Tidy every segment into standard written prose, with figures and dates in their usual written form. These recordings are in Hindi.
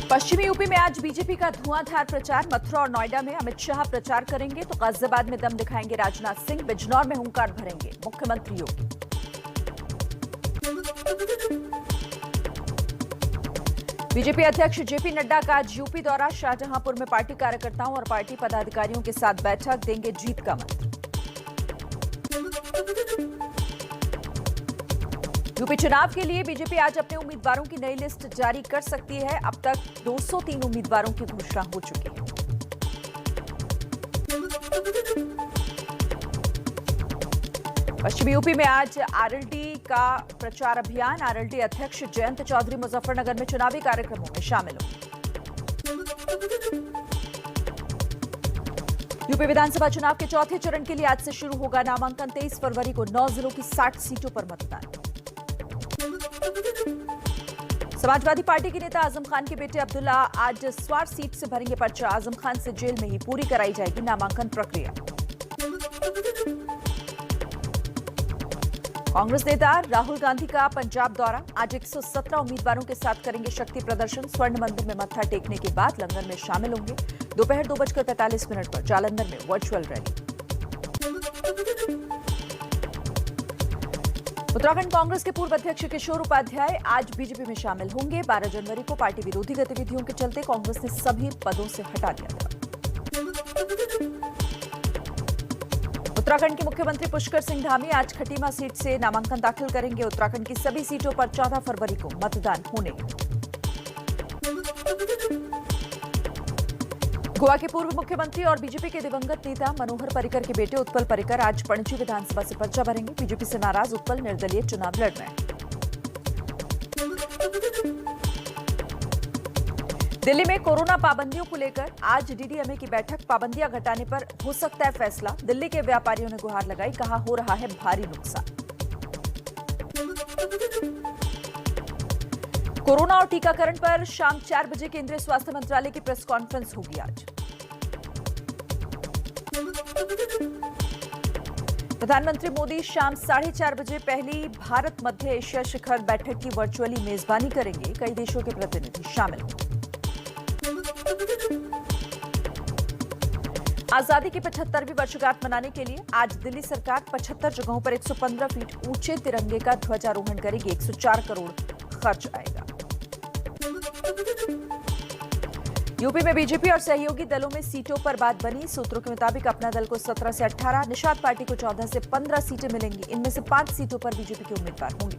पश्चिमी यूपी में आज बीजेपी का धुआंधार प्रचार। मथुरा और नोएडा में अमित शाह प्रचार करेंगे तो गाजियाबाद में दम दिखाएंगे राजनाथ सिंह। बिजनौर में हुंकार भरेंगे मुख्यमंत्री योगी। बीजेपी अध्यक्ष जेपी नड्डा का आज यूपी दौरा। शाहजहांपुर में पार्टी कार्यकर्ताओं और पार्टी पदाधिकारियों के साथ बैठक, देंगे जीत का मंत्र। यूपी चुनाव के लिए बीजेपी आज अपने उम्मीदवारों की नई लिस्ट जारी कर सकती है। अब तक 203 उम्मीदवारों की घोषणा हो चुकी है। पश्चिमी यूपी में आज आरएलडी का प्रचार अभियान। आरएलडी अध्यक्ष जयंत चौधरी मुजफ्फरनगर में चुनावी कार्यक्रमों में शामिल होंगे। यूपी विधानसभा चुनाव के चौथे चरण के लिए आज से शुरू होगा नामांकन। 23 फरवरी को 9 जिलों की 60 सीटों पर मतदान। समाजवादी पार्टी के नेता आजम खान के बेटे अब्दुल्ला आज स्वार सीट से भरेंगे पर्चा। आजम खान से जेल में ही पूरी कराई जाएगी नामांकन प्रक्रिया। कांग्रेस नेता राहुल गांधी का पंजाब दौरा। आज 117 उम्मीदवारों के साथ करेंगे शक्ति प्रदर्शन। स्वर्ण मंदिर में मत्था टेकने के बाद लंगर में शामिल होंगे। दोपहर 2:45 पर जालंधर में वर्चुअल रैली। उत्तराखंड कांग्रेस के पूर्व अध्यक्ष किशोर उपाध्याय आज बीजेपी में शामिल होंगे। 12 जनवरी को पार्टी विरोधी गतिविधियों के चलते कांग्रेस ने सभी पदों से हटा दिया था। उत्तराखंड के मुख्यमंत्री पुष्कर सिंह धामी आज खटीमा सीट से नामांकन दाखिल करेंगे। उत्तराखंड की सभी सीटों पर 14 फरवरी को मतदान होने। गोवा के पूर्व मुख्यमंत्री और बीजेपी के दिवंगत नेता मनोहर पर्रिकर के बेटे उत्पल पर्रिकर आज पणजी विधानसभा से पर्चा भरेंगे। बीजेपी से नाराज उत्पल निर्दलीय चुनाव लड़ रहे हैं। दिल्ली में कोरोना पाबंदियों को लेकर आज डीडीएमए की बैठक। पाबंदियां घटाने पर हो सकता है फैसला। दिल्ली के व्यापारियों ने गुहार लगाई, कहा हो रहा है भारी नुकसान। कोरोना और टीकाकरण पर शाम 4 बजे केंद्रीय स्वास्थ्य मंत्रालय की प्रेस कॉन्फ्रेंस होगी आज। प्रधानमंत्री मोदी शाम 4:30 बजे पहली भारत मध्य एशिया शिखर बैठक की वर्चुअली मेजबानी करेंगे। कई देशों के प्रतिनिधि शामिल होंगे। आजादी की 75वीं वर्षगांठ मनाने के लिए आज दिल्ली सरकार 75 जगहों पर 115 फीट ऊंचे तिरंगे का ध्वजारोहण करेगी। 104 करोड़ खर्च आएगा। यूपी में बीजेपी और सहयोगी दलों में सीटों पर बात बनी। सूत्रों के मुताबिक अपना दल को 17 से 18, निषाद पार्टी को 14 से 15 सीटें मिलेंगी। इनमें से 5 सीटों पर बीजेपी के उम्मीदवार होंगे।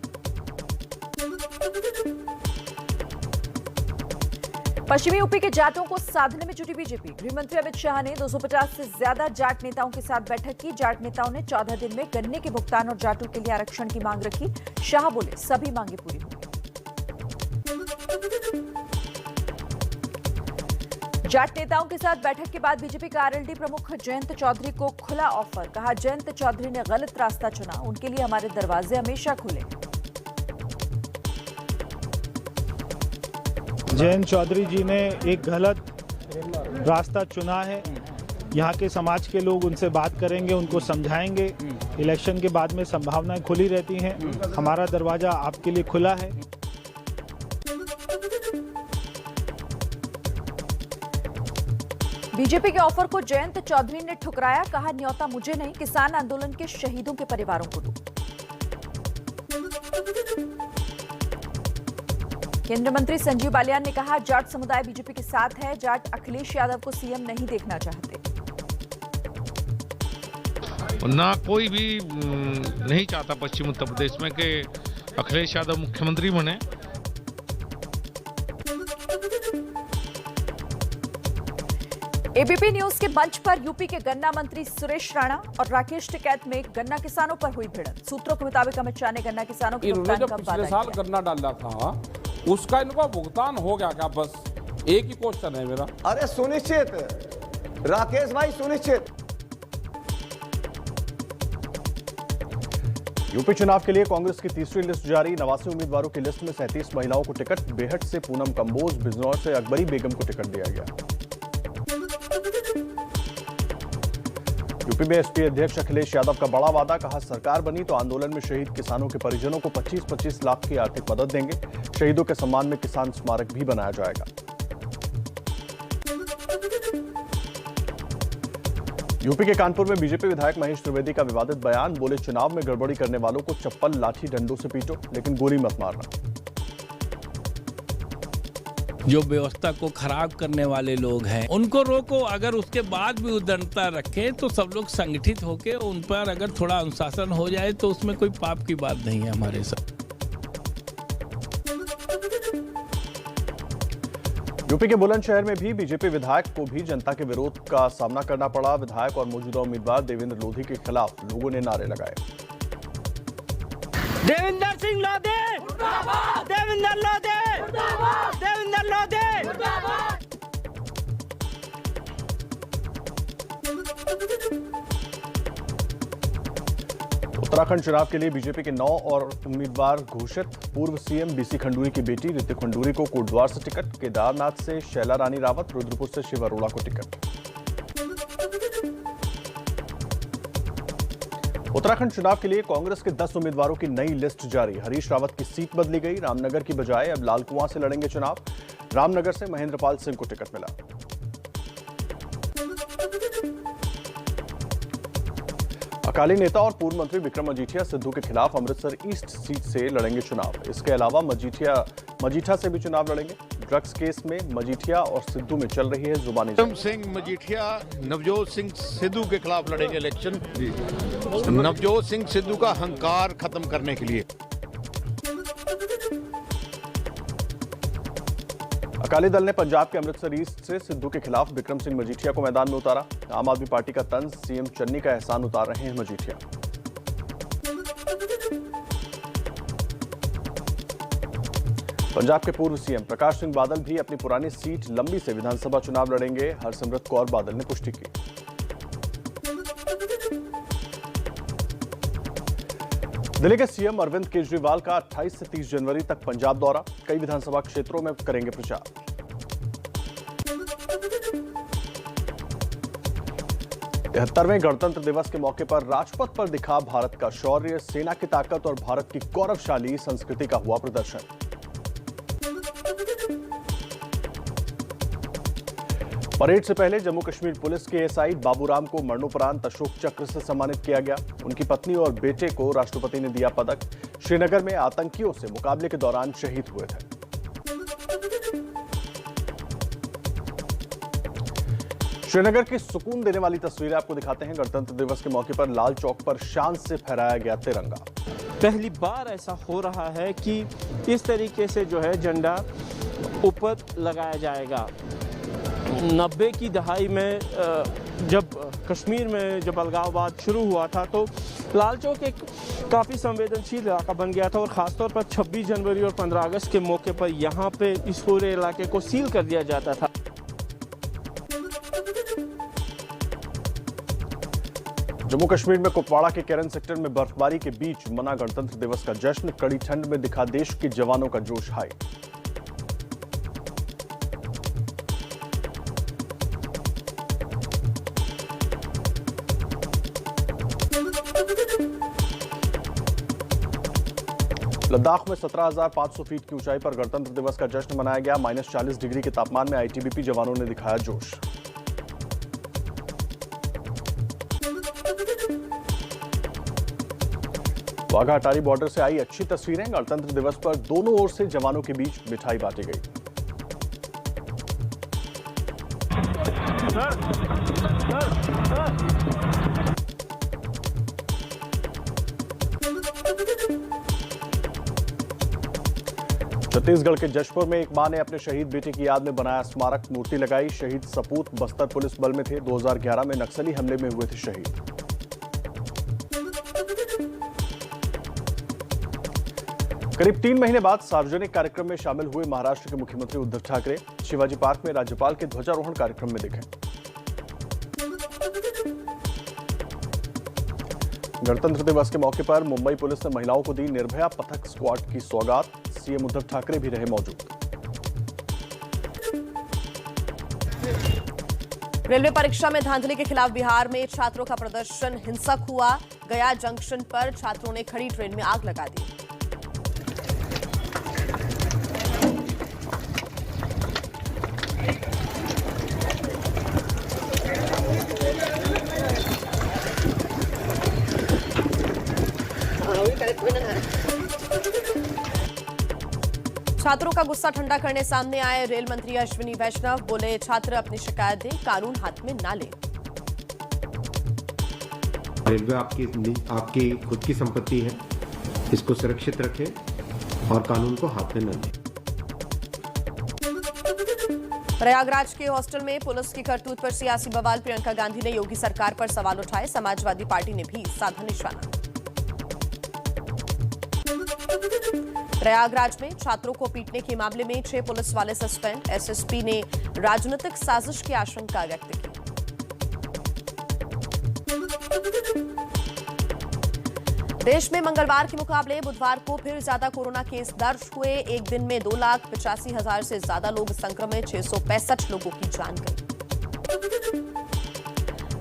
पश्चिमी यूपी के जाटों को साधने में जुटी बीजेपी। गृहमंत्री अमित शाह ने 250 से ज्यादा जाट नेताओं के साथ बैठक की। जाट नेताओं ने 14 दिन में गन्ने के भुगतान और जाटों के लिए आरक्षण की मांग रखी। शाह बोले सभी मांगे पूरी होंगी। जाट नेताओं के साथ बैठक के बाद बीजेपी का आरएलडी प्रमुख जयंत चौधरी को खुला ऑफर। कहा जयंत चौधरी ने गलत रास्ता चुना, उनके लिए हमारे दरवाजे हमेशा खुले। जयंत चौधरी जी ने एक गलत रास्ता चुना है। यहाँ के समाज के लोग उनसे बात करेंगे, उनको समझाएंगे। इलेक्शन के बाद में संभावनाएं खुली रहती हैं। हमारा दरवाजा आपके लिए खुला है। बीजेपी के ऑफर को जयंत चौधरी ने ठुकराया। कहा न्योता मुझे नहीं, किसान आंदोलन के शहीदों के परिवारों को दो। केंद्रीय मंत्री संजीव बालियान ने कहा जाट समुदाय बीजेपी के साथ है। जाट अखिलेश यादव को सीएम नहीं देखना चाहते। ना कोई भी नहीं चाहता पश्चिम उत्तर प्रदेश में कि अखिलेश यादव मुख्यमंत्री बने। एबीपी न्यूज के मंच पर यूपी के गन्ना मंत्री सुरेश राणा और राकेश टिकैत में गन्ना किसानों पर हुई भिड़ंत। सूत्रों के मुताबिक अमित शाह ने गन्ना किसानों के भुगतान का वादा पिछले साल गन्ना डाला था, उसका इनको भुगतान हो गया क्या? बस एक ही क्वेश्चन है मेरा। अरे सुनिश्चित राकेश भाई, सुनिश्चित। यूपी चुनाव के लिए कांग्रेस की तीसरी लिस्ट जारी। 89 उम्मीदवारों की लिस्ट में 37 महिलाओं को टिकट। बेहट से पूनम कंबोज, बिजनौर से अकबरी बेगम को टिकट दिया गया। यूपी में एसपी अध्यक्ष अखिलेश यादव का बड़ा वादा, कहा सरकार बनी तो आंदोलन में शहीद किसानों के परिजनों को 25-25 लाख की आर्थिक मदद देंगे। शहीदों के सम्मान में किसान स्मारक भी बनाया जाएगा। यूपी के कानपुर में बीजेपी विधायक महेश त्रिवेदी का विवादित बयान, बोले चुनाव में गड़बड़ी करने वालों को चप्पल लाठी डंडों से पीटो लेकिन गोली मत मारना। जो व्यवस्था को खराब करने वाले लोग हैं उनको रोको, अगर उसके बाद भी उदंडता रखें तो सब लोग संगठित होकर उन पर अगर थोड़ा अनुशासन हो जाए तो उसमें कोई पाप की बात नहीं है हमारे साथ। यूपी के बुलंदशहर में भी बीजेपी विधायक को भी जनता के विरोध का सामना करना पड़ा। विधायक और मौजूदा उम्मीदवार देवेंद्र लोधी के खिलाफ लोगों ने नारे लगाए। देवेंद्र सिंह लोधी मुर्दाबाद, देवेंद्र लोधी मुर्दाबाद, देवेंद्र लोधी मुर्दाबाद। उत्तराखंड चुनाव के लिए बीजेपी के 9 और उम्मीदवार घोषित। पूर्व सीएम बीसी खंडूरी की बेटी ऋतिक खंडूरी को कोटद्वार से टिकट, केदारनाथ से शैला रानी रावत, रुद्रपुर से शिव अरोड़ा को टिकट। उत्तराखंड चुनाव के लिए कांग्रेस के 10 उम्मीदवारों की नई लिस्ट जारी। हरीश रावत की सीट बदली गई, रामनगर की बजाय अब लालकुआं से लड़ेंगे चुनाव। रामनगर से महेंद्रपाल सिंह को टिकट मिला। अकाली नेता और पूर्व मंत्री विक्रम मजीठिया सिद्धू के खिलाफ अमृतसर ईस्ट सीट से लड़ेंगे चुनाव। इसके अलावा मजीठा से भी चुनाव लड़ेंगे। ड्रग्स केस में मजीठिया और सिद्धू में चल रही है जुबानी जंग। विक्रम सिंह मजीठिया नवजोत सिंह सिद्धू के खिलाफ लड़ेंगे इलेक्शन, नवजोत सिंह सिद्धू का हंकार खत्म करने के लिए। अकाली दल ने पंजाब के अमृतसर ईस्ट से सिद्धू के खिलाफ विक्रम सिंह मजीठिया को मैदान में उतारा। आम आदमी पार्टी का तंज, सीएम चन्नी का एहसान उतार रहे हैं मजीठिया। पंजाब के पूर्व सीएम प्रकाश सिंह बादल भी अपनी पुरानी सीट लंबी से विधानसभा चुनाव लड़ेंगे। हरसिमरत कौर बादल ने पुष्टि की। दिल्ली के सीएम अरविंद केजरीवाल का 28 से 30 जनवरी तक पंजाब दौरा। कई विधानसभा क्षेत्रों में करेंगे प्रचार। तिहत्तरवें गणतंत्र दिवस के मौके पर राजपथ पर दिखा भारत का शौर्य, सेना की ताकत और भारत की गौरवशाली संस्कृति का हुआ प्रदर्शन। परेड से पहले जम्मू कश्मीर पुलिस के एसआई बाबूराम को मरणोपरांत अशोक चक्र से सम्मानित किया गया। उनकी पत्नी और बेटे को राष्ट्रपति ने दिया पदक। श्रीनगर में आतंकियों से मुकाबले के दौरान शहीद हुए थे। श्रीनगर की सुकून देने वाली तस्वीरें आपको दिखाते हैं। गणतंत्र दिवस के मौके पर लाल चौक पर शान से फहराया गया तिरंगा। पहली बार ऐसा हो रहा है कि इस तरीके से जो है झंडा ऊपर लगाया जाएगा। 90 की दहाई में जब कश्मीर में जब अलगाववाद शुरू हुआ था तो लाल चौक एक काफ़ी संवेदनशील इलाका बन गया था और ख़ासतौर पर 26 जनवरी और 15 अगस्त के मौके पर यहाँ पे इस पूरे इलाके को सील कर दिया जाता था। जम्मू कश्मीर में कुपवाड़ा के केरन सेक्टर में बर्फबारी के बीच मना गणतंत्र दिवस का जश्न। कड़ी ठंड में दिखा देश के जवानों का जोश हाई। लद्दाख में 17,500 फीट की ऊंचाई पर गणतंत्र दिवस का जश्न मनाया गया। -40 डिग्री के तापमान में आईटीबीपी जवानों ने दिखाया जोश। वाघा अटारी बॉर्डर से आई अच्छी तस्वीरें। गणतंत्र दिवस पर दोनों ओर से जवानों के बीच मिठाई बांटी गई। छत्तीसगढ़ के जशपुर में एक मां ने अपने शहीद बेटे की याद में बनाया स्मारक, मूर्ति लगाई। शहीद सपूत बस्तर पुलिस बल में थे। 2011 में नक्सली हमले में हुए थे शहीद। करीब 3 महीने बाद सार्वजनिक कार्यक्रम में शामिल हुए महाराष्ट्र के मुख्यमंत्री उद्धव ठाकरे। शिवाजी पार्क में राज्यपाल के ध्वजारोहण कार्यक्रम में दिखे। गणतंत्र दिवस के मौके पर मुंबई पुलिस ने महिलाओं को दी निर्भया पथक स्क्वाड की सौगात। सीएम उद्धव ठाकरे भी रहे मौजूद। रेलवे परीक्षा में धांधली के खिलाफ बिहार में छात्रों का प्रदर्शन हिंसक हुआ। गया जंक्शन पर छात्रों ने खड़ी ट्रेन में आग लगा दी। छात्रों का गुस्सा ठंडा करने सामने आए रेल मंत्री अश्विनी वैष्णव। बोले, छात्र अपनी शिकायत दें, कानून हाथ में ना लें। रेलवे आपकी खुद की संपत्ति है, इसको सुरक्षित रखें और कानून को हाथ में न लें। प्रयागराज के हॉस्टल में पुलिस की करतूत पर सियासी बवाल। प्रियंका गांधी ने योगी सरकार पर सवाल उठाए। समाजवादी पार्टी ने भी साधा निशाना। प्रयागराज में छात्रों को पीटने के मामले में 6 पुलिस वाले सस्पेंड। एसएसपी ने राजनीतिक साजिश की आशंका व्यक्त की। देश में मंगलवार के मुकाबले बुधवार को फिर ज्यादा कोरोना केस दर्ज हुए। एक दिन में 2,85,000 से ज्यादा लोग संक्रमित, 665 लोगों की जान गई।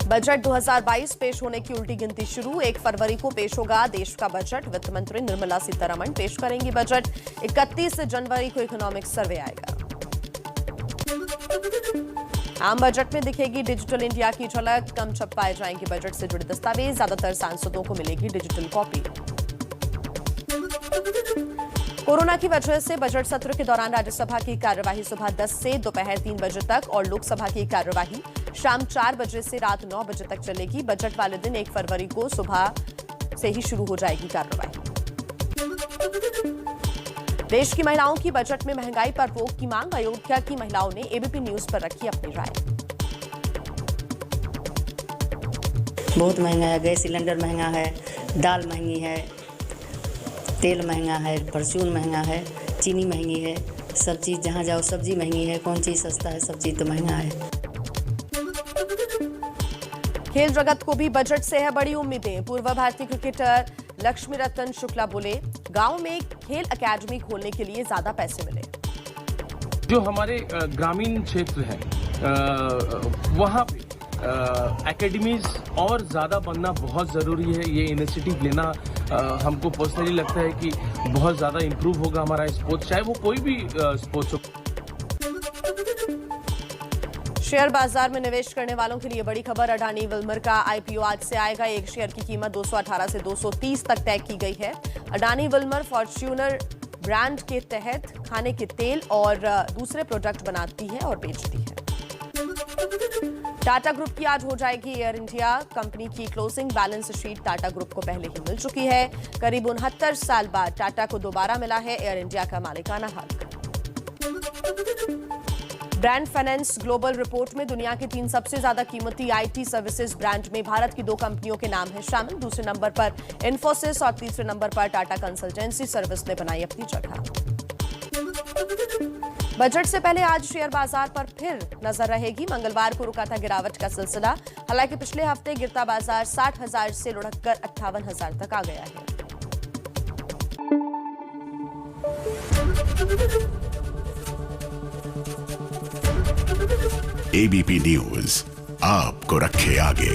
बजट 2022 पेश होने की उल्टी गिनती शुरू। 1 फरवरी को पेश होगा देश का बजट। वित्त मंत्री निर्मला सीतारमण पेश करेंगी बजट। 31 जनवरी को इकोनॉमिक सर्वे आएगा। आम बजट में दिखेगी डिजिटल इंडिया की झलक। कम छपवाए जाएंगे बजट से जुड़े दस्तावेज। ज्यादातर सांसदों को मिलेगी डिजिटल कॉपी। कोरोना की वजह से बजट सत्र के दौरान राज्यसभा की कार्यवाही सुबह 10 से दोपहर 3 बजे तक और लोकसभा की कार्यवाही शाम 4 बजे से रात 9 बजे तक चलेगी। बजट वाले दिन 1 फरवरी को सुबह से ही शुरू हो जाएगी कार्यवाही। देश की महिलाओं की बजट में महंगाई पर रोक की मांग। अयोध्या की महिलाओं ने एबीपी न्यूज पर रखी अपनी राय। बहुत महंगा है, गैस सिलेंडर महंगा है, दाल महंगी है, तेल महंगा है, परचून महंगा है, चीनी महंगी है, सब चीज़ जहाँ जाओ सब्जी महंगी है। कौन चीज़ सस्ता है? सब चीज़ तो महंगा है। खेल जगत को भी बजट से है बड़ी उम्मीदें। पूर्व भारतीय क्रिकेटर लक्ष्मी रतन शुक्ला बोले, गांव में खेल अकेडमी खोलने के लिए ज्यादा पैसे मिले। जो हमारे ग्रामीण क्षेत्र है वहाँ पे एकेडमीज और ज़्यादा बनना बहुत ज़रूरी है। ये इनिशिएटिव लेना हमको पर्सनली लगता है कि बहुत ज़्यादा इम्प्रूव होगा हमारा स्पोर्ट्स, चाहे वो कोई भी स्पोर्ट्स हो। शेयर बाजार में निवेश करने वालों के लिए बड़ी खबर। अडानी विल्मर का आईपीओ आज से आएगा। एक शेयर की कीमत 218 से 230 तक तय की गई है। अडानी विल्मर फॉर्च्यूनर ब्रांड के तहत खाने के तेल और दूसरे प्रोडक्ट बनाती है और बेचती है। टाटा ग्रुप की आज हो जाएगी एयर इंडिया। कंपनी की closing balance sheet Tata group को पहले ही मिल चुकी है। करीब 69 साल बाद टाटा को दोबारा मिला है एयर इंडिया का मालिकाना हक। ब्रांड फाइनेंस ग्लोबल रिपोर्ट में दुनिया के 3 सबसे ज्यादा कीमती आईटी सर्विसेज ब्रांड में भारत की 2 कंपनियों के नाम है शामिल। दूसरे नंबर पर इन्फोसिस और तीसरे नंबर पर टाटा कंसल्टेंसी सर्विस ने बनाई अपनी जगह। बजट से पहले आज शेयर बाजार पर फिर नजर रहेगी। मंगलवार को रुका था गिरावट का सिलसिला। हालांकि पिछले हफ्ते गिरता बाजार 60,000 से लुढ़ककर 58,000 तक आ गया है। एबीपी न्यूज आपको रखे आगे।